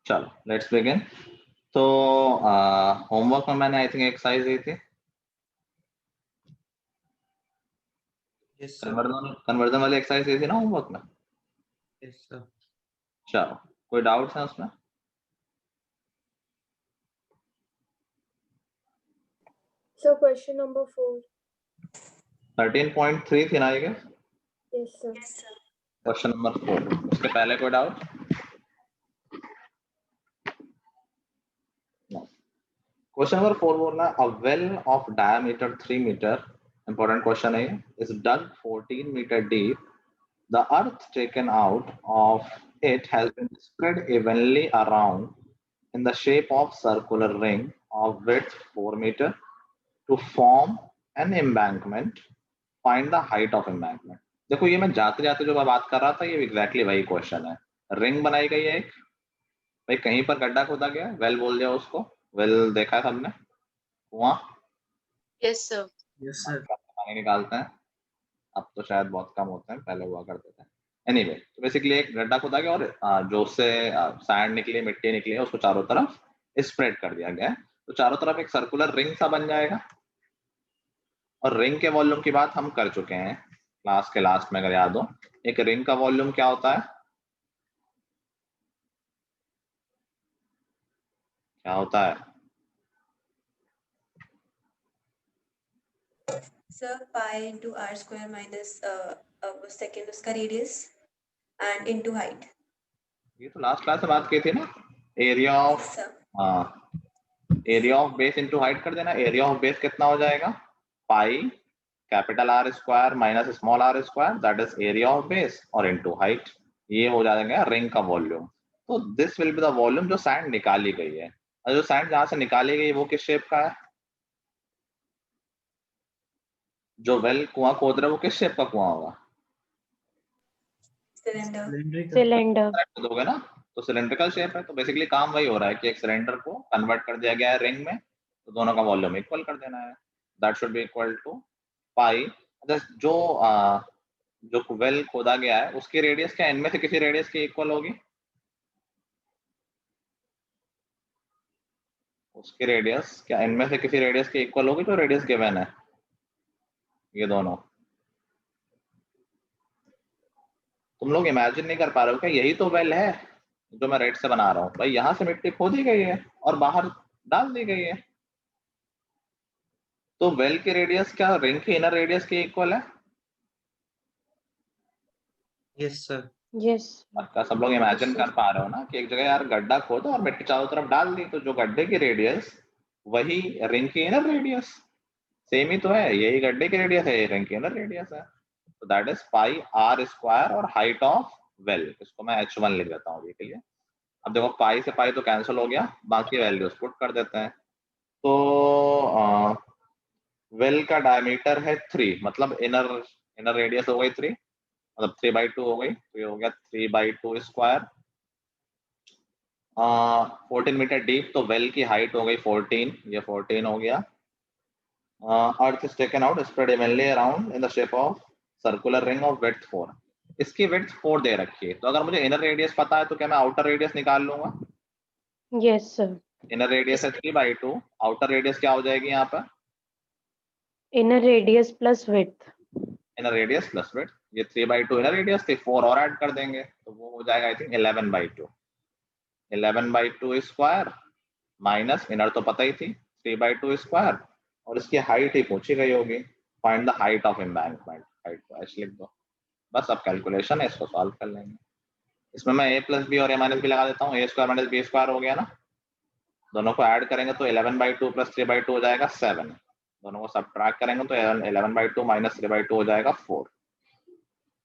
चलो let's begin. तो homework में मैंने आई थिंक एक्सरसाइज दी थी, यस सर। कन्वर्जन वाली एक्सरसाइज दी थी ना होमवर्क में। Yes sir. चलो कोई डाउट्स है उसमें? So question number 4. 13.3 थी ना ये? Yes sir. क्वेश्चन नंबर 4, उसके पहले कोई डाउट? क्वेश्चन नंबर 4 बोलना a well of diameter 3 metre, important question है, is dug 14 metre deep. The earth taken out of it has been spread evenly around in the shape of circular ring of width 4 meter to form an embankment. Find the height of embankment. देखो ये मैं जाते जाते जो मैं बात कर रहा था ये एग्जैक्टली वही क्वेश्चन है। रिंग बनाई गई है एक, भाई कहीं पर गड्ढा खोदा गया, वेल बोल दिया उसको। वेल देखा है सबने, कुआं। Yes sir. Yes sir. पानी निकालते हैं, अब तो शायद बहुत कम होते हैं, पहले हुआ करते थे। एनीवे, तो बेसिकली एक गड्ढा खोदा गया और जो उससे सैंड निकली, मिट्टी निकली है, उसको चारों तरफ स्प्रेड कर दिया गया है। तो चारों तरफ एक सर्कुलर रिंग सा बन जाएगा। और रिंग के वॉल्यूम की बात हम कर चुके हैं क्लास के लास्ट में, अगर याद हो। एक रिंग का वॉल्यूम क्या होता है? क्या होता है? Sir pi into R square minus second उसका रेडियस एंड इंटू हाइट। ये तो लास्ट क्लास में बात की थी ना, एरिया ऑफ, हाँ, area of base into height कर देना। एरिया ऑफ बेस कितना हो जाएगा? Pi capital R square minus small R square, that is area of base, और इनटू हाइट। ये हो जाएगा रिंग का वॉल्यूम। तो this will be the volume जो सैंड निकाली गई है। और जो सैंड जहां से निकाली गई वो किस शेप का है? जो वेल कुआं खोद रहे वो किस शेप का कुआं होगा? Cylinder. दोगे ना, तो सिलेंड्रिकल शेप है। तो बेसिकली काम वही हो रहा है कि एक सिलेंडर को कन्वर्ट कर दिया गया है रिंग में, तो दोनों का वॉल्यूम इक्वल कर देना है। That should be equal to pi. जो वेल खोदा गया है उसकी रेडियस क्या इनमें से किसी रेडियस की इक्वल होगी? उसकी रेडियस क्या इनमें से किसी रेडियस की इक्वल होगी जो रेडियस गिवन है? ये दोनों तुम लोग इमेजिन नहीं कर पा रहे हो क्या? यही तो वेल है जो मैं रेड से बना रहा हूँ। भाई यहाँ से मिट्टी खोदी गई है और बाहर डाल दी गई है। तो वेल की रेडियस क्या रिंग की इनर रेडियस के इक्वल है? Yes sir. Yes. पक्का सब लोग इमेजिन कर पा रहे हो ना कि एक जगह यार गड्ढा खोदा और मिट्टी चारों तरफ डाल दी, तो जो गड्ढे की रेडियस वही रिंग की इनर रेडियस। सेम ही तो है, यही गड्ढे की रेडियस है, ये रिंग की इनर रेडियस है। तो that is pi are square और हाइट ऑफ वेल, इसको मैं h1 लिख देता हूँ अभी के लिए। अब देखो पाई से पाई तो कैंसिल हो गया, बाकी वैल्यूज पुट कर देते हैं। तो वेल का डायमीटर है 3, मतलब इनर इनर रेडियस हो गई 3, मतलब 3/2 हो गई, तो ये हो गया 3/2 स्क्वायर। 14 मीटर डीप, तो वेल की हाइट हो गई 14, ये 14 हो गया। Earth is taken out spread evenly around in the shape of circular ring of width 4। इसकी विड्थ 4 दे रखी है, तो अगर मुझे इनर रेडियस पता है तो क्या मैं आउटर रेडियस निकाल लूंगा? Yes sir. इनर रेडियस है 3/2, आउटर रेडियस क्या हो जाएगी यहाँ पर? Inner radius plus width. Inner radius plus width, ये 3/2 इनर रेडियस थी, 4 और ऐड कर देंगे तो वो हो जाएगा I think 11/2। 11/2 square minus inner तो पता ही थी 3/2 स्क्वायर, और इसकी हाइट ही पूछी गई होगी। Find the height of embankment. Height को ऐसे लिख दो, बस अब कैलकुलेशन है, इसको सॉल्व कर लेंगे। इसमें मैं a प्लस बी और a माइनस बी लगा देता हूँ। a square minus B square हो गया ना, दोनों को ऐड करेंगे तो 11/2 प्लस 3/2 हो जाएगा 7। दोनों को सब्ट्रैक्ट करेंगे तो 11/2 माइनस 3/2 हो जाएगा 4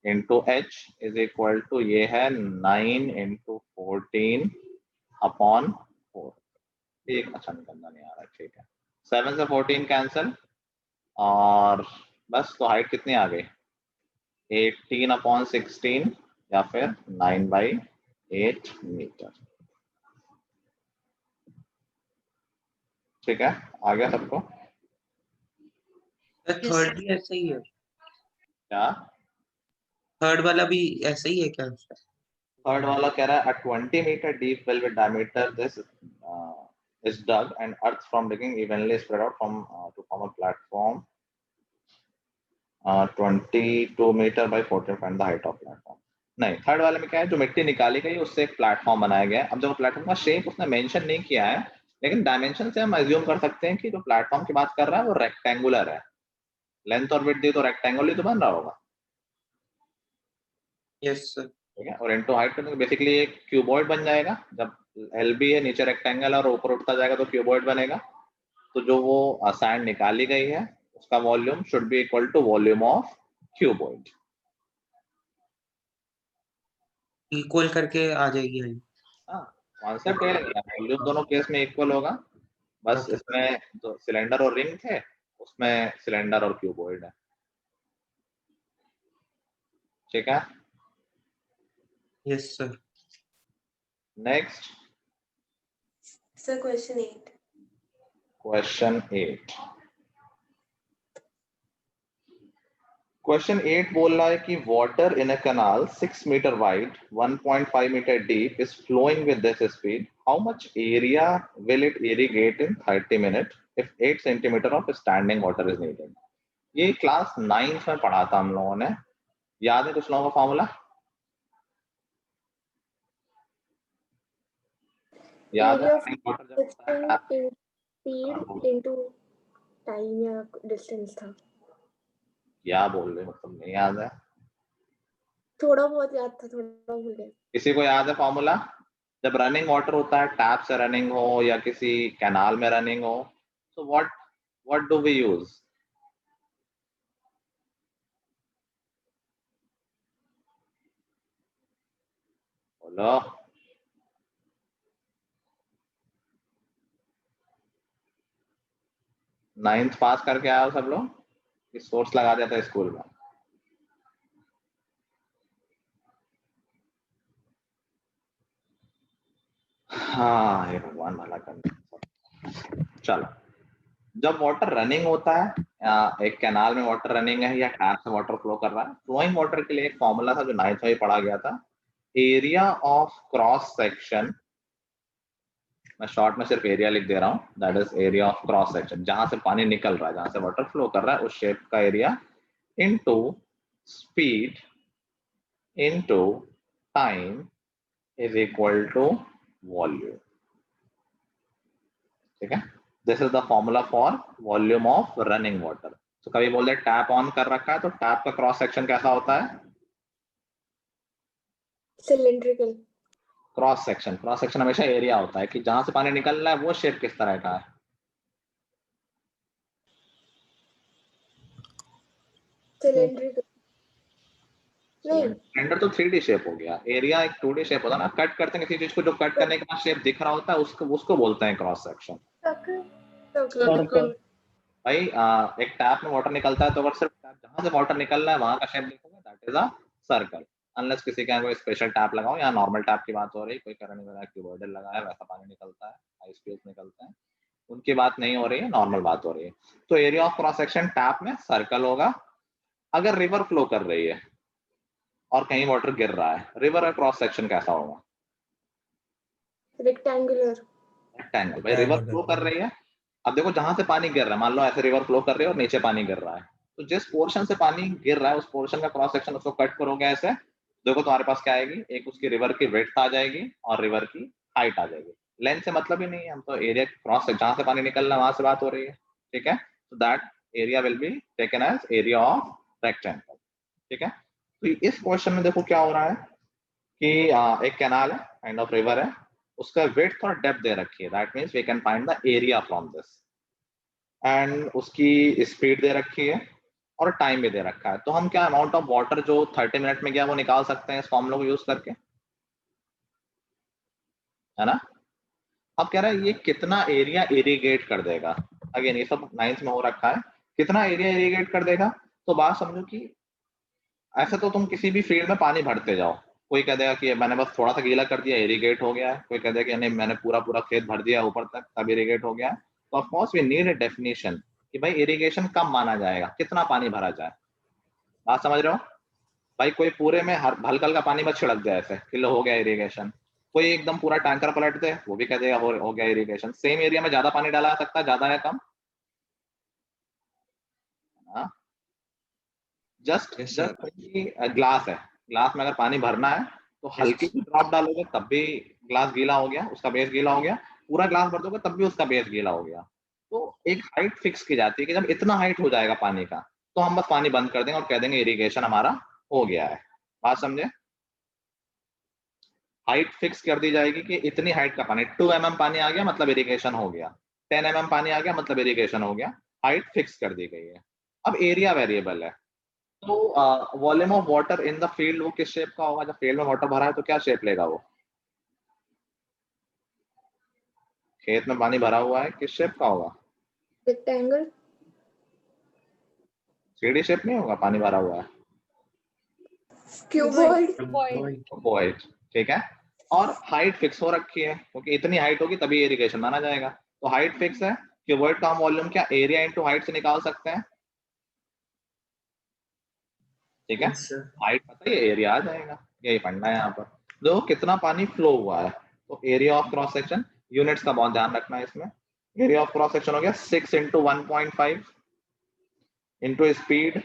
into H is equal to, ये है 9 इंटू 14 अपॉन 4। एक अच्छा निकलना नहीं आ रहा, ठीक है। 7 से 14 कैंसिल, और बस, तो हाइट कितनी आ गई? 18/16 या फिर 9/8 मीटर। ठीक है, आ गया सबको? थर्ड भी ऐसा ही है? क्या थर्ड वाला भी ऐसा ही है क्या? थर्ड वाला कह रहा है a 20 meter deep well with diameter this is dug and earth from digging evenly spread out from to form a platform 22 meter by 14 find the height of platform. नहीं, थर्ड वाले में क्या है, जो मिट्टी निकाली गई उससे एक प्लेटफॉर्म बनाया गया है. अब जो प्लेटफॉर्म का शेप उसने मेंशन नहीं किया है, लेकिन डायमेंशन से हम अज्यूम कर सकते हैं कि जो प्लेटफॉर्म की बात कर रहा है वो रेक्टेंगुलर है. लेंथ और विड्थ दी तो रेक्टेंगुलर ही तो बन रहा होगा. Yes, sir. ठीक है, और इनटू हाइट करने बेसिकली एक क्यूबॉइड बन जाएगा. जब एलबी है, नीचे रेक्टेंगल और ऊपर उठता जाएगा तो क्यूबॉइड बनेगा. तो जो वो सैंड निकाली गई है उसका volume should be equal to volume of cuboid. Equal करके आ जाएगी height. हाँ, कॉन्सेप्ट ये है, वॉल्यूम दोनों केस में इक्वल होगा. बस Okay. इसमें जो सिलेंडर और रिंग थे उसमें सिलेंडर और क्यूबॉइड है. ठीक है, Yes, sir. Next Sir, question 8. Question 8. Question 8 बोल रहा है कि water in a canal 6 metre wide 1.5 metre deep is flowing with this speed. How much area will it irrigate in 30 minute if 8 centimetre of standing water is needed. ये class 9th में पढ़ा था हम लोगों ने. याद है कुछ लोगों का फॉर्मूला? याद है? Area of distance in speed into time या distance था. क्या बोल रहे, मतलब नहीं याद है? थोड़ा बहुत याद था, थोड़ा भूल गए. किसी को याद है फॉर्मूला? जब रनिंग वाटर होता है, टैप से रनिंग हो या किसी कैनाल में रनिंग हो, so what do we use? बोलो. नाइन्थ पास करके आए हो सब लोग? इस सोर्स लगा दिया था स्कूल में. हाँ, ये भगवान भला करने. चलो, जब वाटर रनिंग होता है, एक कैनाल में वाटर रनिंग है या टैप से वाटर फ्लो कर रहा है, फ्लोइंग वाटर के लिए एक फॉर्मूला था जो 9th में पढ़ा गया था. एरिया ऑफ क्रॉस सेक्शन, मैं शॉर्ट में सिर्फ एरिया लिख दे रहा हूँ, that is area of cross section. जहां से पानी निकल रहा है, जहां से वाटर फ्लो कर रहा है, उस शेप का area into speed into time is equal to volume. ठीक है, this is the formula for volume of running water. तो कभी बोलते हैं टैप ऑन कर रखा है तो टैप का क्रॉस सेक्शन कैसा होता है? Cylindrical. क्रॉस सेक्शन हमेशा एरिया होता है कि जहां से पानी निकल रहा है वो शेप किस तरह का है. Cylindrical. नहीं. सिलेंडर तो 3D शेप हो गया. एरिया एक 2D शेप होता है ना. कट करते हैं किसी चीज को, जो कट करने के बाद शेप दिख रहा होता है उसको बोलते हैं क्रॉस सेक्शन. Circle. भाई एक टैप में वाटर निकलता है तो अगर सिर्फ टैप जहां से वाटर निकल रहा है वहां का शेप देखोगे, that is a circle. Unless किसी के यहाँ कोई स्पेशल टैप लगाओ, या नॉर्मल टैप की बात हो रही, कोई करंट वगैरह क्यूबॉइडल लगा है वैसा पानी निकलता है, आइस क्यूब्स निकलते हैं, उनकी बात नहीं हो रही है, नॉर्मल बात हो रही है. तो area of cross section tap में सर्कल होगा. अगर रिवर फ्लो कर रही है और कहीं वाटर गिर रहा है, रिवर का क्रॉस सेक्शन कैसा होगा? Rectangular. रेक्टेंगल. भाई रिवर फ्लो कर रही है, अब देखो जहां से पानी गिर रहा है, मान लो ऐसे रिवर फ्लो कर रही है और नीचे पानी गिर रहा है, तो जिस पोर्शन से पानी गिर रहा है उस पोर्शन का क्रॉस सेक्शन उसको कट करोगे ऐसे, देखो तुम्हारे पास क्या आएगी, एक उसकी रिवर की विड्थ आ जाएगी और रिवर की हाइट आ जाएगी. लेंथ से मतलब ही नहीं है, हम तो एरिया क्रॉस से जहां से पानी निकल रहा है वहां से बात हो रही है. ठीक है, so that area will be taken as area of rectangle. ठीक है, तो इस क्वेश्चन में देखो क्या हो रहा है कि एक कैनाल है, काइंड ऑफ रिवर है, उसका विड्थ और डेप्थ दे रखी है. That means we can find the area from this. And उसकी स्पीड दे रखी है और टाइम भी दे रखा है. तो हम क्या अमाउंट ऑफ वाटर जो 30 मिनट में गया वो निकाल सकते हैं इस फॉर्मूला को यूज करके, है ना. अब कह रहा है ये कितना एरिया इरिगेट कर देगा. अगेन ये सब 9th में हो रखा है, कितना एरिया इरिगेट कर देगा. तो बात समझो कि ऐसे तो तुम किसी भी फील्ड में पानी भरते जाओ, कोई कह देगा कि मैंने बस थोड़ा सा गीला कर दिया इरिगेट हो गया है, कोई कह देगा कि नहीं मैंने पूरा पूरा खेत भर दिया ऊपर तक तब इरिगेट हो गया है. तो of course we need a definition कि भाई इरिगेशन कब माना जाएगा, कितना पानी भरा जाए. बात समझ रहे हो? भाई कोई पूरे में हल्का हल्का पानी मत छिड़क दे ऐसे कि लो हो गया इरिगेशन, कोई एकदम पूरा टैंकर पलट दे वो भी कह देगा हो गया इरिगेशन। सेम एरिया में ज्यादा पानी डाला जा सकता है, ज्यादा है कम। हाँ, just Yes, sir. Just glass है, ग्लास में अगर पानी भरना है तो हल्की सी ड्रॉप डालोगे तब भी ग्लास गीला हो गया, उसका बेस गीला हो गया, पूरा ग्लास भर दोगे तब भी उसका बेस गीला हो गया। तो एक हाइट फिक्स की जाती है कि जब इतना हाइट हो जाएगा पानी का तो हम बस पानी बंद कर देंगे और कह देंगे इरिगेशन हमारा हो गया है। बात समझे? हाइट फिक्स कर दी जाएगी कि इतनी हाइट का पानी, 2 mm पानी आ गया मतलब इरिगेशन हो गया, 10 mm पानी आ गया मतलब इरिगेशन हो गया। हाइट फिक्स कर दी गई है। अब एरिया वेरिएबल है, तो volume of water in the field वो किस शेप का होगा? जब फील्ड में वाटर भरा है तो क्या शेप लेगा वो? खेत में पानी भरा हुआ है, किस शेप का होगा? रेक्टेंगल। सीढ़ी शेप नहीं होगा, पानी भरा हुआ है। क्यूबॉइड। Void. बॉयज, ठीक है। और हाइट फिक्स हो रखी है क्योंकि इतनी हाइट होगी तभी इरिगेशन माना जाएगा। तो हाइट फिक्स है, क्यूबॉइड का हम वॉल्यूम क्या एरिया इंटू हाइट से निकाल सकते हैं, ठीक है। Yes, sir. हाइट पता है, एरिया आ जाएगा। यही पढ़ना है यहाँ पर। देखो कितना पानी फ्लो हुआ है, तो area of cross section, units का बहुत ध्यान रखना है इसमें। एरिया ऑफ क्रॉस सेक्शन हो गया 6 इंटू 1.5 इंटू स्पीड,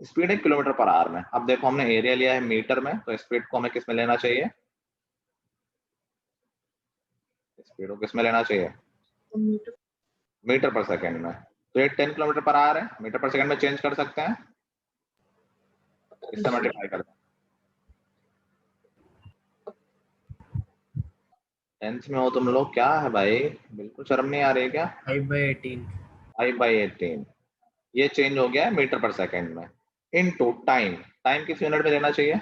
स्पीड है किलोमीटर पर आवर में। अब देखो हमने एरिया लिया है मीटर में, तो स्पीड को हमें किस में लेना चाहिए? स्पीड को किस में लेना चाहिए? मीटर पर सेकंड में। तो ये 10 किलोमीटर पर आवर है, मीटर पर सेकंड में चेंज कर सकते हैं, इससे मल्टीप्लाई कर दें। 10th में हो तुम लोग, क्या है भाई, बिल्कुल शर्म नहीं आ रही है क्या? 5/18. 5/18 ये चेंज हो गया है मीटर पर सेकंड में। इनटू टाइम, टाइम किस यूनिट में लेना चाहिए?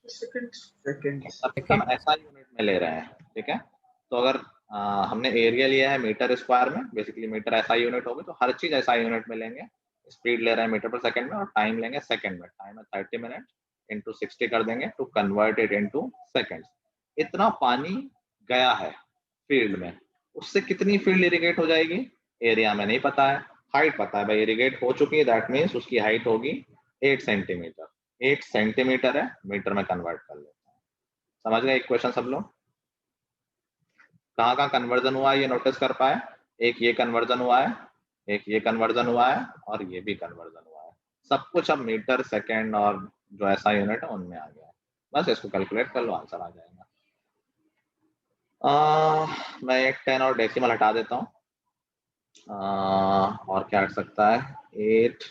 Seconds. सब हम ऐसा यूनिट में ले रहे हैं, ठीक है। तो अगर हमने एरिया लिया है मीटर स्क्वायर में, बेसिकली मीटर ऐसा यूनिट होगी तो हर चीज ऐसा यूनिट में लेंगे। स्पीड ले रहे हैं मीटर पर सेकंड में और टाइम लेंगे सेकंड में। टाइम है 30 मिनट, इंटू 60 कर देंगे to convert it into seconds. इतना पानी गया है फील्ड में, उससे कितनी फील्ड इरिगेट हो जाएगी? एरिया में नहीं पता है, हाइट पता है भाई, इरिगेट हो चुकी है, दैट मीन्स उसकी हाइट होगी 8 सेंटीमीटर। 8 सेंटीमीटर है, मीटर में कन्वर्ट कर लेते हैं। समझ गए इक्वेशन सब लोग? कहाँ कहाँ कन्वर्जन हुआ है ये नोटिस कर पाए? एक ये कन्वर्जन हुआ है, एक ये कन्वर्जन हुआ है और ये भी कन्वर्जन हुआ है। सब कुछ अब मीटर सेकंड और जो ऐसा यूनिट है उनमें आ गया है। बस इसको कैलकुलेट कर लो, आंसर आ जाएगा। मैं एक 10 और डेसिमल हटा देता हूँ। और क्या हट सकता है? 8,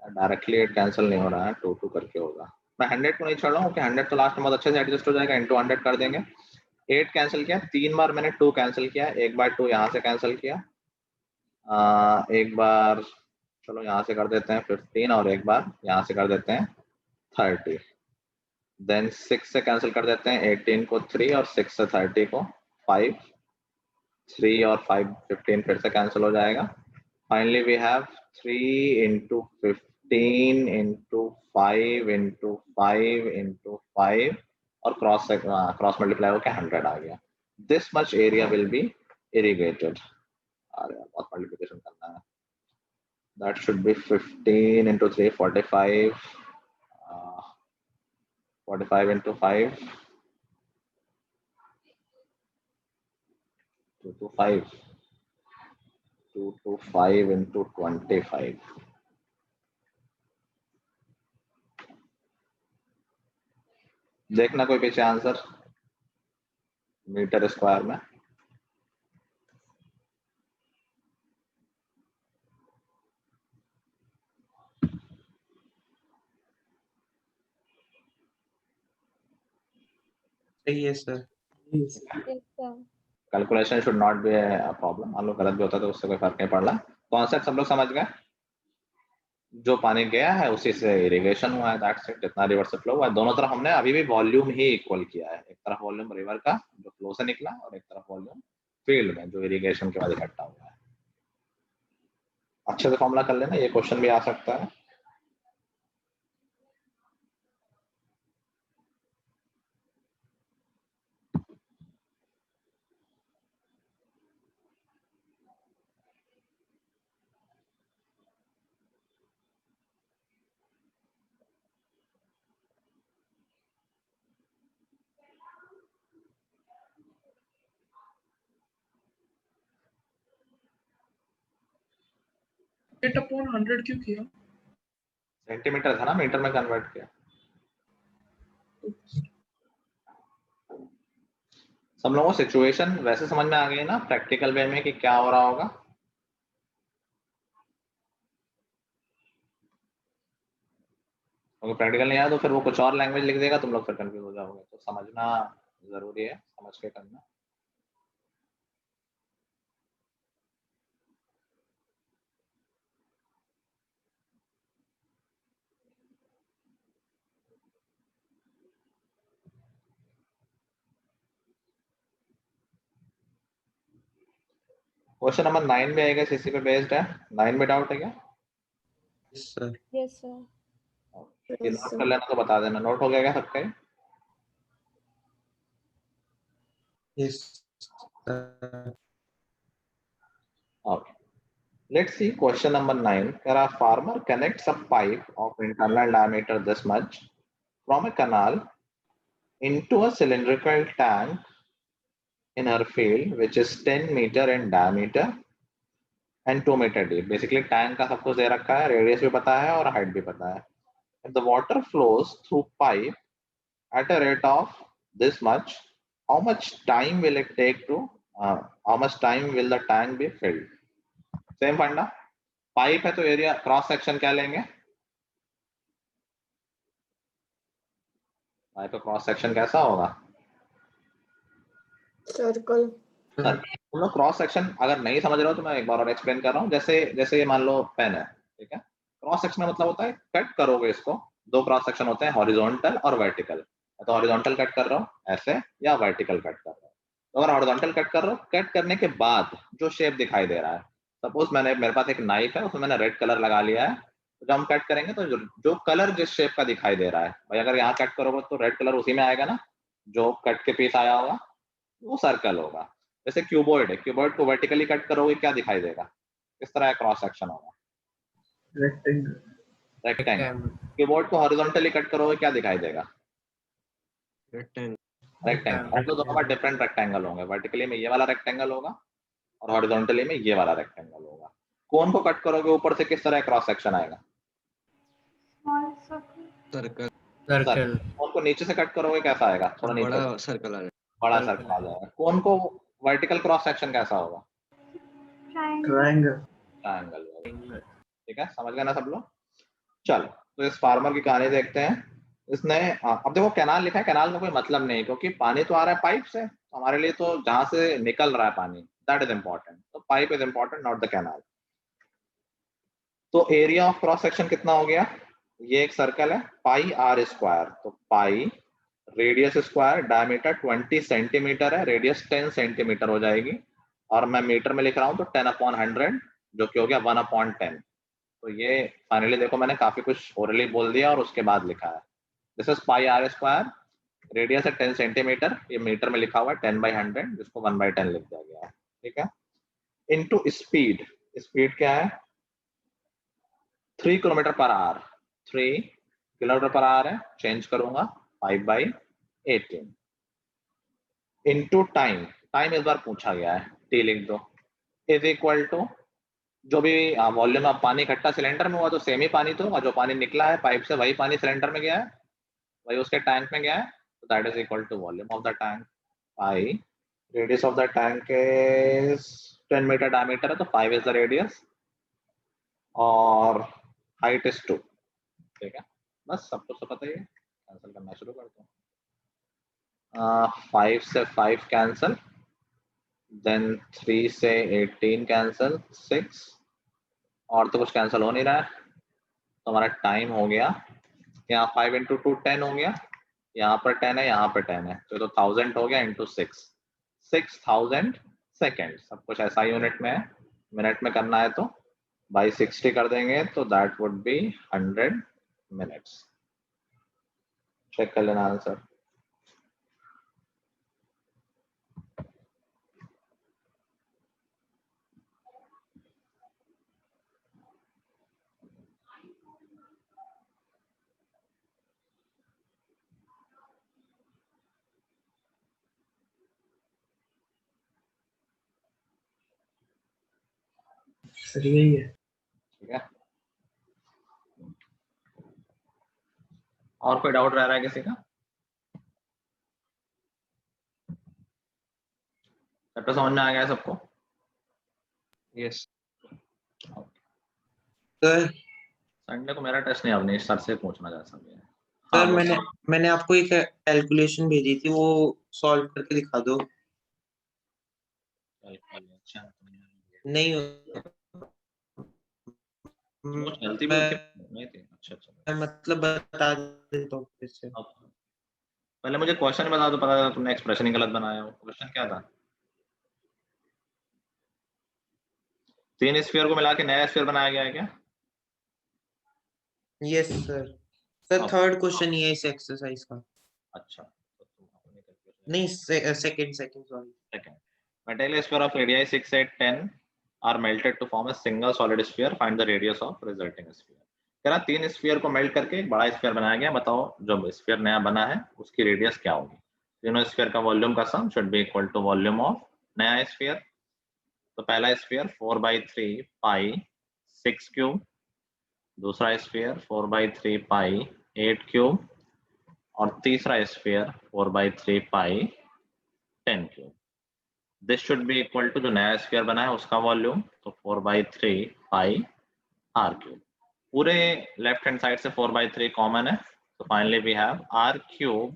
डायरेक्टली 8 कैंसिल नहीं हो रहा है, 2 2 करके होगा। मैं 100 को नहीं छोड़ रहा हूँ कि 100 तो लास्ट में बहुत अच्छे से एडजस्ट हो जाएगा, इंटू 100 कर देंगे। 8 कैंसिल किया, 3 बार मैंने 2 कैंसिल किया, एक बार 2 यहाँ से कैंसिल किया, एक बार चलो यहाँ से कर देते हैं 15 और एक बार यहाँ से कर देते हैं 30। देन 6 से कैंसिल कर देते हैं 18 को 3 और 6 से 30 को 5। 3 और 5 15 फिर से कैंसिल हो जाएगा। Finally we have 3 into 15 into 5 into 5 into 5 और क्रॉस मल्टीप्लाई होकर 100 आ गया। This much area will be irrigated. अरे बहुत मल्टीप्लिकेशन करना है। That should be 15 into 3, 45. 45 into 5, 225. 225 into 25. देखना कोई पीछे आंसर मीटर स्क्वायर में। सही है sir. Calculation should not be a problem. मान लो गलत भी होता तो उससे कोई फर्क नहीं पड़ रहा। कॉन्सेप्ट सब लोग समझ गए? जो पानी गया है उसी से इरिगेशन हुआ है, दैट्स इट। जितना रिवर से फ्लो हुआ है दोनों तरफ हमने अभी भी वॉल्यूम ही इक्वल किया है। एक तरफ वॉल्यूम रिवर का जो फ्लो से निकला और एक तरफ वॉल्यूम फील्ड में जो इरिगेशन के बाद इकट्ठा हुआ है। अच्छे से फॉर्मूला कर लेना, ये क्वेश्चन भी आ सकता है। 8/100 क्यों किया? सेंटीमीटर था ना, मीटर में कन्वर्ट किया। सब लोगों को सिचुएशन वैसे समझ में आ गई ना प्रैक्टिकल वे में कि क्या हो रहा होगा? अगर प्रैक्टिकल नहीं आया तो फिर वो कुछ और लैंग्वेज लिख देगा, तुम लोग फिर कंफ्यूज हो जाओगे। तो समझना जरूरी है, समझ के करना। क्वेश्चन नंबर 9 भी आएगा, इसी पे बेस्ड है। 9 में डाउट है क्या? Yes, sir. Yes, sir. ये नोट कर लेना तो बता देना। नोट हो गया क्या सबका? Yes, sir. Okay. Let's see question number 9. A farmer connects a pipe of internal diameter this much from a canal into a cylindrical tank in her field, which is 10 meter in diameter and 2 meter deep. Basically, tank का सब कुछ दे रखा है, radius भी पता है और height भी पता है. If the water flows through pipe at a rate of this much, how much time will it take to? How much time will the tank be filled? Same फंडा. पाइप है तो एरिया क्रॉस सेक्शन क्या लेंगे? Pipe का cross section कैसा होगा? Circle. Sir तुम लोग क्रॉस सेक्शन अगर नहीं समझ रहे हो तो मैं एक बार और एक्सप्लेन कर रहा हूँ। जैसे जैसे ये मान लो पेन है, ठीक है। क्रॉस सेक्शन का मतलब होता है कट करोगे इसको, दो क्रॉस सेक्शन होते हैं, हॉरिजॉन्टल और वर्टिकल। तो हॉरिजॉन्टल कट कर रहा हूँ ऐसे, या वर्टिकल कट कर रहा हूँ। तो अगर हॉरिजॉन्टल कट कर रहा हूँ, कट करने के बाद जो शेप दिखाई दे रहा है, सपोज मेरे पास एक नाइफ है, उसमें मैंने रेड कलर लगा लिया है। तो जब हम कट करेंगे तो जो कलर जिस शेप का दिखाई दे रहा है, भाई अगर यहाँ कट करोगे तो रेड कलर उसी में आएगा ना, जो कट के पीस आया होगा वो सर्कल होगा। जैसे क्यूबॉइड है, क्यूबॉइड को वर्टिकली कट करोगे क्या दिखाई देगा, किस तरह क्रॉस सेक्शन होगा? Rectangle. रेक्टेंगल। क्यूबॉइड को हॉरिजॉन्टली कट करोगे क्या दिखाई देगा? Rectangle. रेक्टेंगल। तो दोनों का डिफरेंट रेक्टेंगल होंगे, वर्टिकली में ये वाला रेक्टेंगल होगा और हॉरिजॉन्टली में ये वाला रेक्टेंगल होगा। कोन को कट करोगे ऊपर से किस तरह क्रॉस सेक्शन आएगा? Circle. सर्कल। कोन को नीचे से कट करोगे कैसा आएगा? थोड़ा नीचे बड़ा सर्कल आ बड़ा सर्कल आ जाएगा। कोन को वर्टिकल क्रॉस सेक्शन कैसा होगा? Triangle. ट्रायंगल। ठीक है, समझ गए ना सब लोग? चलो तो इस फार्मर की कहानी देखते हैं। इसने अब देखो कैनाल लिखा है, कैनाल का कोई मतलब नहीं, क्योंकि पानी तो आ रहा है पाइप से, तो हमारे लिए तो जहां से निकल रहा है पानी, दैट इज इंपॉर्टेंट। तो pipe is important, not the canal. तो एरिया ऑफ क्रॉस सेक्शन कितना हो गया? ये एक सर्कल है, पाई आर स्क्वायर। तो pi radius square, diameter 20 centimetre है, रेडियस 10 सेंटीमीटर हो जाएगी। और मैं मीटर में लिख रहा हूँ तो 10/100, जो कि हो गया 1/10। तो ये फाइनली देखो मैंने काफी कुछ ओरली बोल दिया और उसके बाद लिखा है। This is pi are square, radius है 10 सेंटीमीटर, ये मीटर में लिखा हुआ है 10/100, जिसको 1/10 लिख दिया गया है। ठीक है। इनटू स्पीड, स्पीड क्या है? 3 kilometre per hour. 3 kilometre per hour है, चेंज करूंगा 5/18। इनटू टाइम, टाइम इस बार पूछा गया है, टी लिख दो, इज इक्वल टू जो भी वॉल्यूम ऑफ पानी इकट्ठा सिलेंडर में हुआ तो सेम ही पानी तो होगा, जो पानी निकला है पाइप से वही पानी सिलेंडर में गया है, वही उसके टैंक में गया है। तो that is equal to volume of the tank pi. Radius of the tank is 10 metre diameter है, तो 5 इज द रेडियस और हाइट इज 2। ठीक है, बस सब कुछ तो पता ही है। कैंसिल करना शुरू करते हैं। 5 से 5 कैंसिल, देन 3 से 18 कैंसिल, 6 और तो कुछ कैंसिल हो नहीं रहा है। तो हमारा टाइम हो गया, यहाँ 5 इंटू 2 10 हो गया, यहाँ पर 10 है, यहाँ पर 10 है, तो 1000 हो गया इंटू 6, 6000 सेकेंड। सब कुछ ऐसा यूनिट में है, मिनट में करना है तो बाई 60 कर देंगे, तो that would be 100 minutes. Check कर लेना आंसर। सर यही है। ठीक है, और कोई डाउट रह रहा है किसी का? चैप्टर समझ में आ गया है सबको? यस सर संडे को मेरा टेस्ट नहीं, अवनीश सर से पूछना जा सकता है। सर हाँ, मैंने आपको एक कैलकुलेशन भेजी थी, वो सॉल्व करके दिखा दो। नहीं कुछ गलती भी मैं नहीं थी। अच्छा मतलब बता देता हूँ फिर से। पहले मुझे क्वेश्चन बता दो, पता चला तुमने एक्सप्रेशन ही गलत बनाया हो। क्वेश्चन क्या था? 3 स्फीयर को मिला के नया स्फीयर बनाया गया है क्या? Yes sir. Sir third question ये है इस एक्सरसाइज का। अच्छा, तो तुम अपने calculation नहीं second sorry. second. Metal sphere of radii 6, 8, 10 are melted to form a single solid sphere. Find the radius of resulting sphere. कह रहा 3 स्फीयर को मेल्ट करके एक बड़ा स्फीयर बनाया गया। बताओ जो स्फीयर नया बना है उसकी रेडियस क्या होगी? तीनों स्फीयर का वॉल्यूम का sum should be equal to volume of नया स्फीयर। तो पहला स्फीयर 4/3 पाई 6 क्यूब, दूसरा स्फीयर 4/3 पाई 8 क्यूब, और तीसरा sphere 4/3 pi 10 cube. This should be equal to जो नया स्फीयर बना है उसका वॉल्यूम, तो 4/3 पाई आर क्यूब। पूरे लेफ्ट हैंड साइड से 4/3 कॉमन है, तो finally we have r cube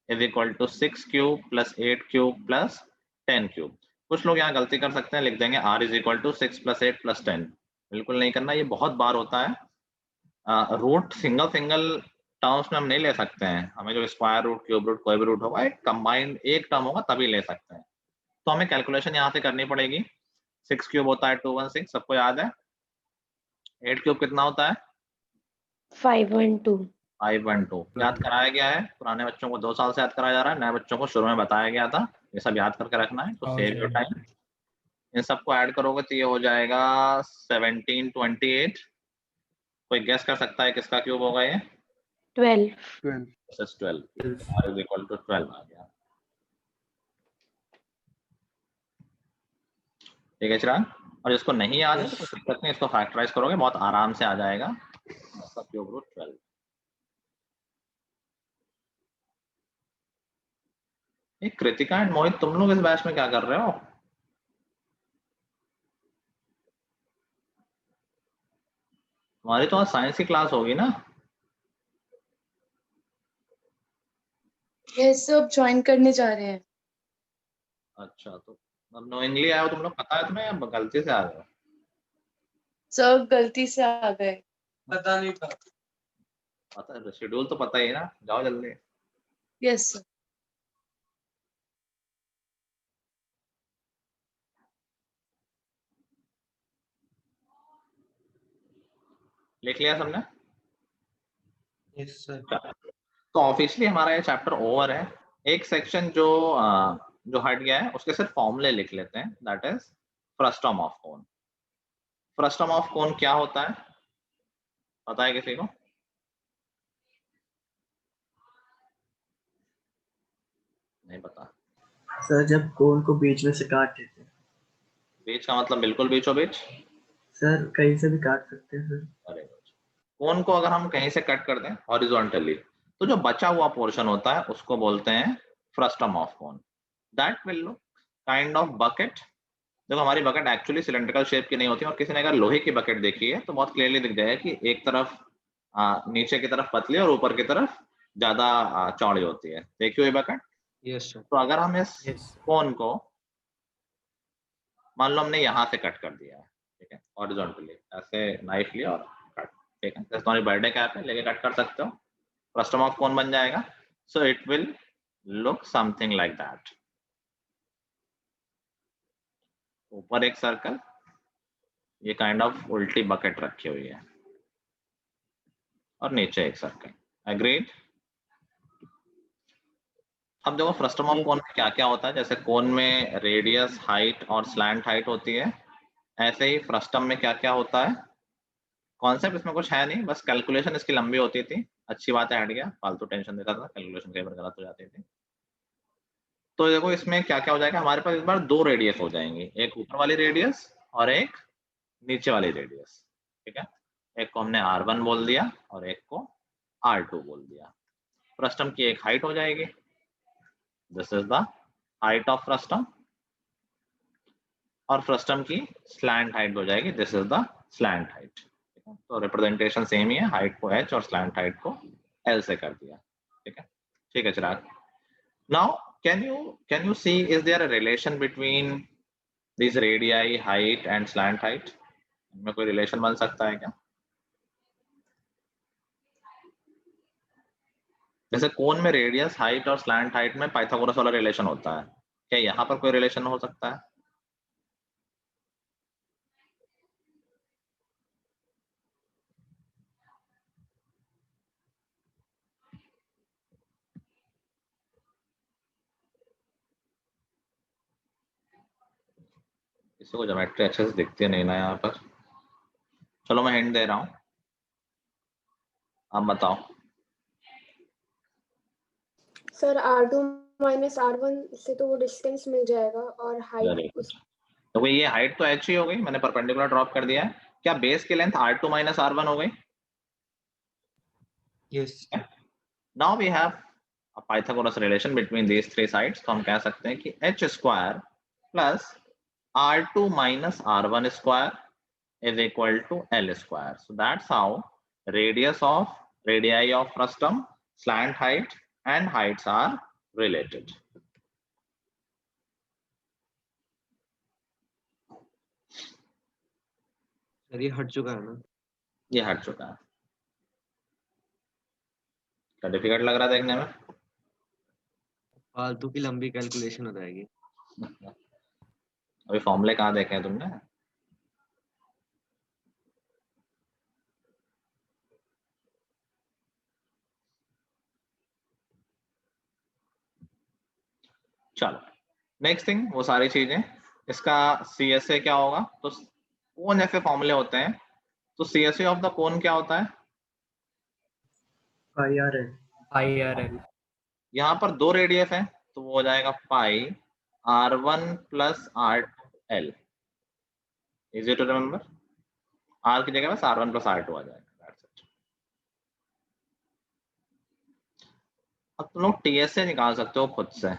is equal to 6 cube plus 8 cube plus 10 cube. कुछ लोग यहाँ गलती कर सकते हैं, लिख देंगे r is equal to 6 plus 8 plus 10। बिल्कुल नहीं करना, ये बहुत बार होता है। रूट सिंगल सिंगल टर्म्स में हम नहीं ले सकते हैं, हमें जो स्क्वायर रूट क्यूब रूट कोई भी रूट होगा एक कंबाइंड एक टर्म होगा तभी ले सकते हैं। तो हमें कैलकुलेशन यहाँ से करनी पड़ेगी। 6 क्यूब होता है 216, सबको याद है। 8 क्यूब कितना होता है? 512. 512 याद कराया गया है। पुराने बच्चों को 2 साल से याद कराया जा रहा है, नए बच्चों को शुरू में बताया गया था। ये सब याद करके रखना है, तो सेव योर टाइम। इन सबको ऐड करोगे तो ये हो जाएगा 1728। कोई गेस कर सकता है किसका क्यूब होगा ये? 12. 12 r इज इक्वल टू 12 आ गया। ठीक है चिराग, और जिसको नहीं याद है तो कोई दिक्कत नहीं, इसको फैक्टराइज करोगे बहुत आराम से आ जाएगा। इसका क्यूब रूट 12। कृतिका एंड मोहित, तुम लोग इस बैच में क्या कर रहे हो? हमारी तो आज साइंस की क्लास होगी ना? यस सब ज्वाइन करने जा रहे हैं। अच्छा, तो नोइंगली आए हो तुम लोग, पता है तुम्हें, या गलती से आ गए हो? सब गलती से आ गए। पता नहीं था। पता है, शेड्यूल तो पता ही है ना, जाओ जल्दी। Yes sir. लिख लिया सबने? Yes sir. तो ऑफिशियली हमारा ये चैप्टर ओवर है। एक सेक्शन जो जो हट गया है उसके सिर्फ फॉर्मूले लिख लेते हैं, that is frustum of cone. Frustum of cone क्या होता है, पता है किसी को? नहीं पता। सर जब कोन को बीच में से काट देते हैं। बीच का मतलब बिल्कुल बीचों बीच? सर कहीं से भी काट सकते हैं सर। अरे कोन को अगर हम कहीं से कट कर दें हॉरिजॉन्टली, तो जो बचा हुआ पोर्शन होता है उसको बोलते हैं frustum of cone. That will look kind of bucket. देखो हमारी बकेट एक्चुअली सिलेंड्रिकल शेप की नहीं होती, और किसी ने अगर लोहे की बकेट देखी है तो बहुत क्लियरली दिख जाएगा कि एक तरफ नीचे की तरफ पतली और ऊपर की तरफ ज्यादा चौड़ी होती है। देखियो ये बकेट। Yes sir. तो अगर हम इस कोन को मान लो हमने यहाँ से कट कर दिया है, ठीक है, हॉरिजॉन्टली ऐसे नाइफ लिया और कट, ठीक है, जैसे तुम्हारी बर्थडे कैप है लेके कट कर सकते हो, फ्रस्टम ऑफ कोन बन जाएगा। So it will look something like that. ऊपर एक सर्कल, ये काइंड ऑफ उल्टी बकेट रखी हुई है, और नीचे एक सर्कल। एग्रीड? अब देखो फ्रस्टम ऑफ कोन में क्या क्या होता है, जैसे कोन में रेडियस, हाइट और स्लैंट हाइट होती है, ऐसे ही फ्रस्टम में क्या क्या होता है। कॉन्सेप्ट इसमें कुछ है नहीं, बस कैलकुलेशन इसकी लंबी होती थी। अच्छी बात है, हट गया, फालतू टेंशन देता था, कैलकुलेशन कई बार गलत हो जाती थी। तो देखो इसमें क्या क्या हो जाएगा, हमारे पास इस बार 2 रेडियस हो जाएंगी, एक ऊपर वाली रेडियस और एक नीचे वाली रेडियस। ठीक है, एक को हमने R1 बोल दिया और एक को R2 बोल दिया। फ्रस्टम की एक हाइट हो जाएगी, this is the height of frustum, और फ्रस्टम की स्लैंट हाइट हो जाएगी, this is the slant height. तो रिप्रेजेंटेशन सेम ही है, हाइट को h और स्लैंट हाइट को l से कर दिया। ठीक है, ठीक है Chirag. Now can you see is there a relation between this radii, height and slant height? इनमें कोई रिलेशन बन सकता है क्या? जैसे कोन में रेडियस, हाइट और स्लैंट हाइट में पाइथागोरस वाला रिलेशन होता है, क्या यहाँ पर कोई रिलेशन हो सकता है? किसी को ज्योमेट्री अच्छे से दिखती नहीं ना यहाँ पर। चलो मैं हिंट दे रहा हूँ, आप बताओ। सर R2 माइनस R1 से तो वो डिस्टेंस मिल जाएगा और वेरी हाइट गुड। तो ये हाइट तो h ही हो गई, मैंने परपेंडिकुलर ड्रॉप कर दिया है। क्या बेस की लेंथ R2 माइनस R1 हो गई? Yes. Now we have a Pythagoras relation between these three sides, तो हम कह सकते हैं कि h square plus R2 minus R1 square is equal to L square. So that's how radii of frustum, slant height and heights are related. Sir ये हट चुका है ना? ये हट चुका है। क्या डिफिकल्ट लग रहा है देखने में? फालतू की लंबी कैलकुलेशन हो जाएगी। अभी फॉर्मूले कहाँ देखे हैं तुमने? चलो नेक्स्ट थिंग, वो सारी चीजें, इसका CSA क्या होगा? तो कोन ऐसे फॉर्मूले होते हैं, तो CSA ऑफ द कोन क्या होता है? IRL। यहाँ पर दो रेडियस है, तो वो हो जाएगा pi R1 plus R2L। Easy to remember, R की जगह बस R1 प्लस R2 आ जाएगा। That's it. अब तुम लोग TSA निकाल सकते हो खुद से।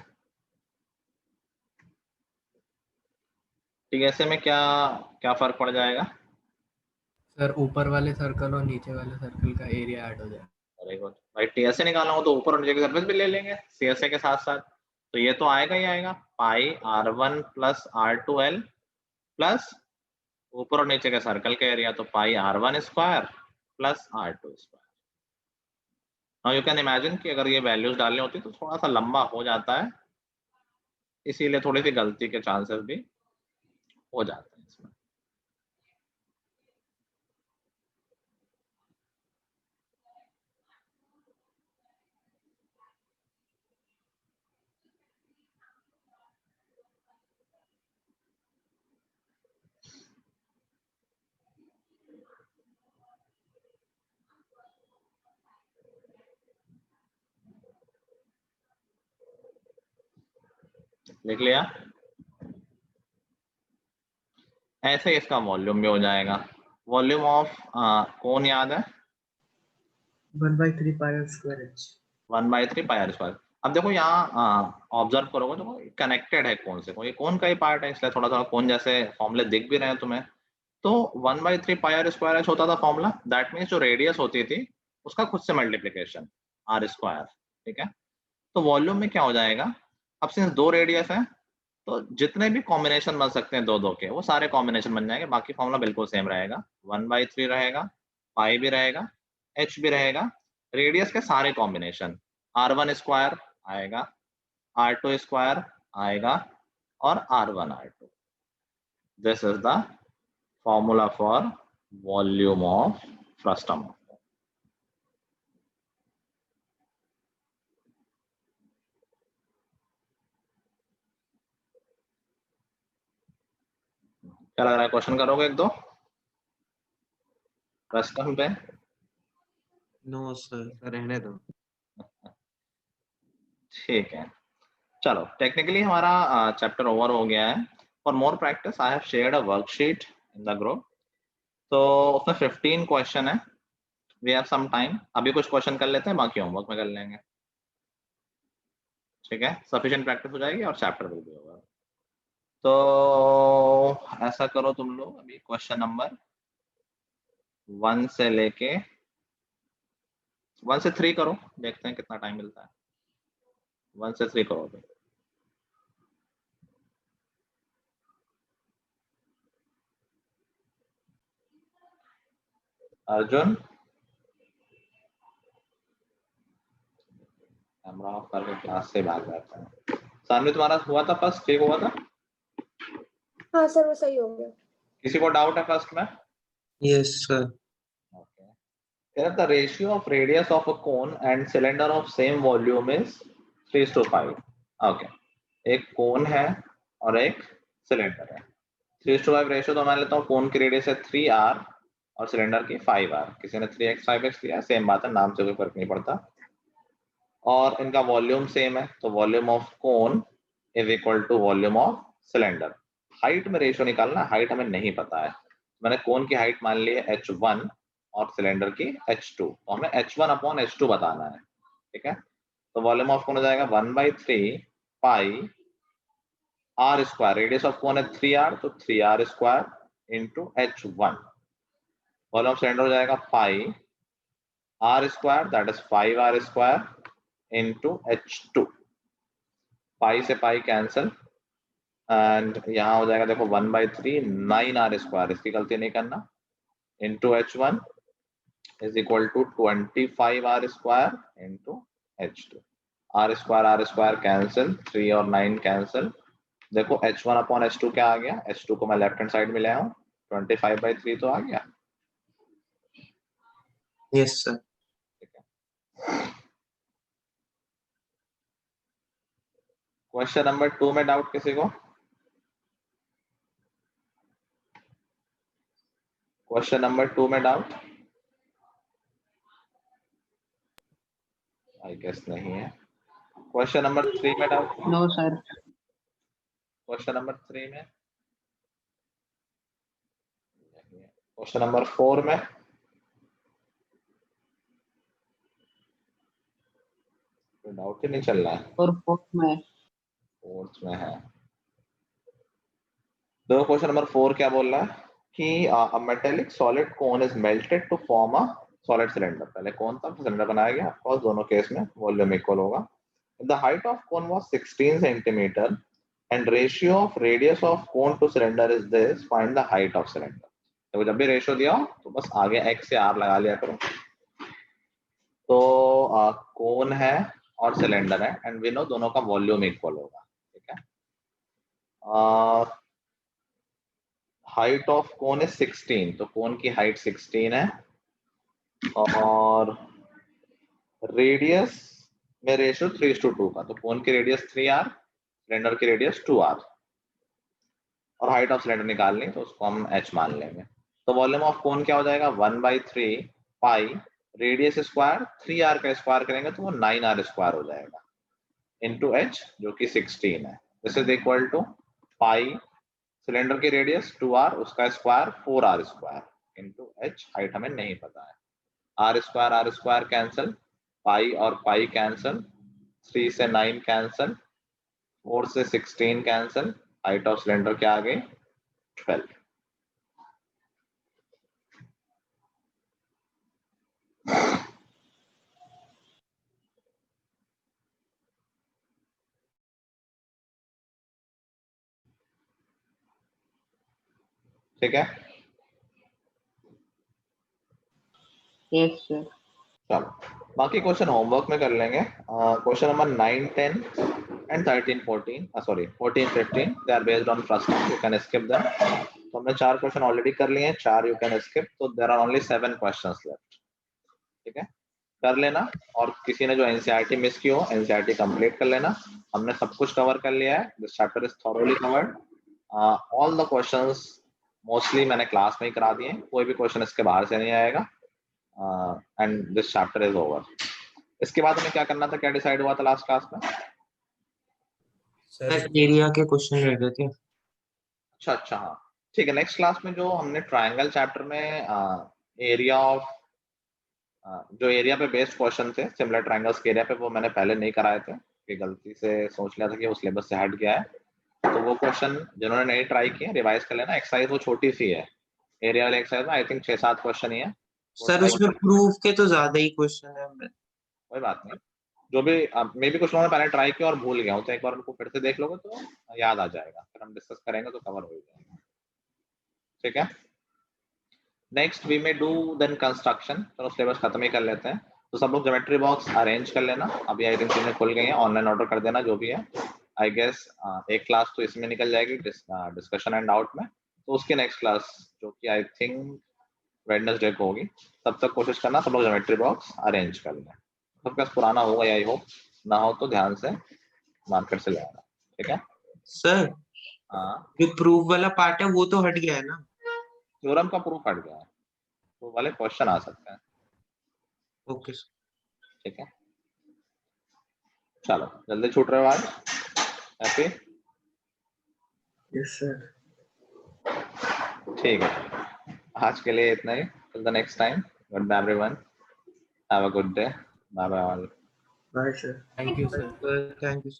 TSA में क्या क्या फर्क पड़ जाएगा? सर ऊपर वाले सर्कल और नीचे वाले सर्कल का एरिया ऐड हो जाएगा। वेरी गुड भाई, TSA निकालना हो तो ऊपर और नीचे की सरफेस भी ले लेंगे CSA के साथ साथ, तो ये तो आएगा ही आएगा, पाई R1 प्लस R2L प्लस ऊपर और नीचे के सर्कल का एरिया, तो पाई R1 square plus R2 square. Now you can imagine कि अगर ये वैल्यूज डालनी होती तो थोड़ा सा लंबा हो जाता है, इसीलिए थोड़ी सी गलती के चांसेस भी हो जाते हैं इसमें। लिख लिया? ऐसे इसका वॉल्यूम भी हो जाएगा। वॉल्यूम ऑफ कौन याद है? 1/3 pi square h। 1/3 pi are square. अब देखो यहाँ ऑब्जर्व करोगे तो कनेक्टेड है कौन से को, ये कौन का ही पार्ट है, इसलिए थोड़ा थोड़ा कौन जैसे फॉर्मूले दिख भी रहे हैं तुम्हें। तो 1/3 पाई आर स्क्वायर एच होता था फॉर्मूला, दैट मीन्स जो रेडियस होती थी उसका खुद से मल्टीप्लीकेशन आर स्क्वायर। ठीक है, तो वॉल्यूम में क्या हो जाएगा? अब सिंस दो रेडियस है तो जितने भी कॉम्बिनेशन बन सकते हैं दो दो के, वो सारे कॉम्बिनेशन बन जाएंगे, बाकी फॉर्मूला बिल्कुल सेम रहेगा। 1/3 रहेगा, पाई भी रहेगा, एच भी रहेगा, रेडियस के सारे कॉम्बिनेशन, R1 स्क्वायर आएगा, R2 स्क्वायर आएगा और R1 R2। This is the formula for volume of frustum. क्या लग रहा है, क्वेश्चन करोगे एक दो फ्रस्टम पे? No sir. रहने दो। ठीक है, चलो टेक्निकली हमारा चैप्टर ओवर हो गया है। For more practice I have shared a worksheet in the group, तो उसमें 15 क्वेश्चन है। वी हैव सम टाइम, अभी कुछ क्वेश्चन कर लेते हैं, बाकी होमवर्क में कर लेंगे। ठीक है, सफिशिएंट प्रैक्टिस हो जाएगी और चैप्टर भी होगा। तो ऐसा करो तुम लोग, अभी क्वेश्चन नंबर 1 से लेके 1 से 3 करो, देखते हैं कितना टाइम मिलता है। 1 से 3 करो अभी। अर्जुन कैमरा ऑफ करके क्लास से भाग जाता है। सामने तुम्हारा हुआ था फर्स्ट, ठीक हुआ था? हाँ सर वो सही हो गया। किसी को डाउट है फर्स्ट में? Yes sir. Okay. Here the ratio of radius of a cone and cylinder of same volume is 3:5. Okay. एक कोन है और एक सिलेंडर है। 3:5 रेशियो तो मान लेता हूँ कोन की रेडियस है 3r और सिलेंडर की 5r। किसी ने 3x 5x लिया, सेम बात है, नाम से कोई फर्क नहीं पड़ता। और इनका वॉल्यूम सेम है, तो volume of cone is equal to volume of cylinder. Height में रेशियो निकालना, हाइट हमें नहीं पता है। मैंने कोन की हाइट मान ली है h1 और सिलेंडर की h2, तो हमें h1 अपॉन h2 बताना है। ठीक है, तो वॉल्यूम ऑफ कोन हो जाएगा 1/3 पाई r square, radius of cone है 3r, तो 3r square into h1। Volume of cylinder हो जाएगा पाई r square, that is 5r square into h2। पाई से पाई कैंसिल एंड यहाँ हो जाएगा देखो 1/3 9r स्क्वायर, इसकी गलती नहीं करना, into h1 is equal to 25r square into h2। r square cancel, 3 और 9 कैंसिल। देखो h1 अपॉन h2 क्या आ गया, h2 को मैं लेफ्ट हैंड साइड में ले आऊं, 25/3 तो आ गया। Yes sir. क्वेश्चन नंबर 2 में डाउट किसी को? क्वेश्चन नंबर 2 में डाउट? आई गेस नहीं है। क्वेश्चन नंबर 3 में doubt? No sir. Question number 3 में? क्वेश्चन नंबर 4 में? डाउट ही नहीं चल रहा है। और फोर्थ में है। तो क्वेश्चन नंबर 4 क्या बोल रहा है कि a metallic solid cone is melted to form a solid cylinder। पहले कौन था, सिलेंडर बनाया गया, और दोनों केस में वॉल्यूम इक्वल होगा। The height of cone was 16 centimeter and ratio of radius of cone to cylinder is this, find the height of cylinder। तो जब भी रेशियो दिया हो तो बस आगे x से r लगा लिया करो। तो कोन है और सिलेंडर है एंड वी नो दोनों का वॉल्यूम इक्वल होगा। ठीक है, हाइट ऑफ कोन है 16, तो कोन की हाइट 16 है और रेडियस में रेशियो 3:2 का, तो कोन की रेडियस 3r, सिलेंडर की रेडियस 2r और हाइट ऑफ सिलेंडर निकालनी, तो उसको हम h मान लेंगे। तो वॉल्यूम ऑफ कोन क्या हो जाएगा 1/3 पाई रेडियस स्क्वायर, 3r का स्क्वायर करेंगे तो वो 9r स्क्वायर हो जाएगा इंटू h जो कि 16 है। This is equal to pi cylinder की रेडियस 2r, उसका square 4r square into h, height हमें नहीं पता है। r स्क्वायर कैंसिल, पाई और पाई कैंसिल, 3 से 9 कैंसिल, 4 से 16 कैंसिल, हाइट ऑफ सिलेंडर क्या आ गई 12। ठीक है, यस सर। चलो बाकी क्वेश्चन होमवर्क में कर लेंगे। Question number 9, 10 and 13, 14, sorry 14, 15 they are based on first one, you can skip them। तो हमने 4 क्वेश्चन ऑलरेडी कर लिए हैं, 4 you can skip, तो there are only 7 questions left। ठीक है, कर लेना, और किसी ने जो एनसीईआरटी मिस की हो एनसीईआरटी कंप्लीट कर लेना। हमने सब कुछ कवर कर लिया है, this chapter is thoroughly covered, all the questions mostly मैंने क्लास में ही करा दिए, कोई भी क्वेश्चन इसके बाहर से नहीं आएगा and this chapter is over. इसके बाद हमें क्या करना था, क्या डिसाइड हुआ था लास्ट क्लास में? सर एरिया के क्वेश्चन रह गए थे। अच्छा हाँ ठीक है, नेक्स्ट क्लास में जो हमने ट्रायंगल चैप्टर में एरिया ऑफ जो एरिया पे बेस्ड क्वेश्चन थे सिमिलर ट्रायंगल्स के एरिया पे, वो मैंने पहले नहीं कराए थे, कि गलती से सोच लिया था कि वो सिलेबस से हट गया है, तो वो क्वेश्चन जिन्होंने नहीं ट्राई किए रिवाइज कर लेना। एक्सरसाइज वो छोटी सी है, एरिया वाले एक्सरसाइज में आई थिंक 6-7 क्वेश्चन ही है। वो सर try उसमें कर- प्रूफ के तो ज्यादा ही क्वेश्चन है। कोई बात नहीं, जो भी मे भी कुछ लोगों ने पहले ट्राई किया और भूल गया हो, तो एक बार उनको फिर से देख लोगे तो याद आ जाएगा, फिर हम डिस्कस करेंगे तो कवर हो जाएगा। ठीक है, नेक्स्ट वी में डू देन कंस्ट्रक्शन। चलो सिलेबस खत्म ही कर लेते हैं। तो सब लोग ज्योमेट्री बॉक्स अरेंज कर लेना, अभी आई थिंक चीजें खुल गई हैं, ऑनलाइन ऑर्डर कर देना जो भी है। आई गेस एक क्लास तो इसमें निकल जाएगी डिस्कशन एंड आउट में, तो उसकी नेक्स्ट क्लास जो कि आई थिंक वेडनेसडे को होगी, तब तक कोशिश करना सब लोग ज्योमेट्री बॉक्स अरेंज कर लें। सबके पास पुराना होगा या आई होप, ना हो तो ध्यान से मार्केट से ले आना। ठीक है, सर हाँ जो प्रूफ वाला पार्ट है वो तो हट गया है ना? थ्योरम का प्रूफ हट गया है, वो वाले क्वेश्चन आ सकते हैं। Okay sir. ठीक है, चलो जल्दी छूट रहे हो आज, हैप्पी? Yes sir. ठीक है, आज के लिए इतना ही, till the next time, goodbye everyone, have a good day, bye bye all. Bye sir. Thank you sir. Thank you.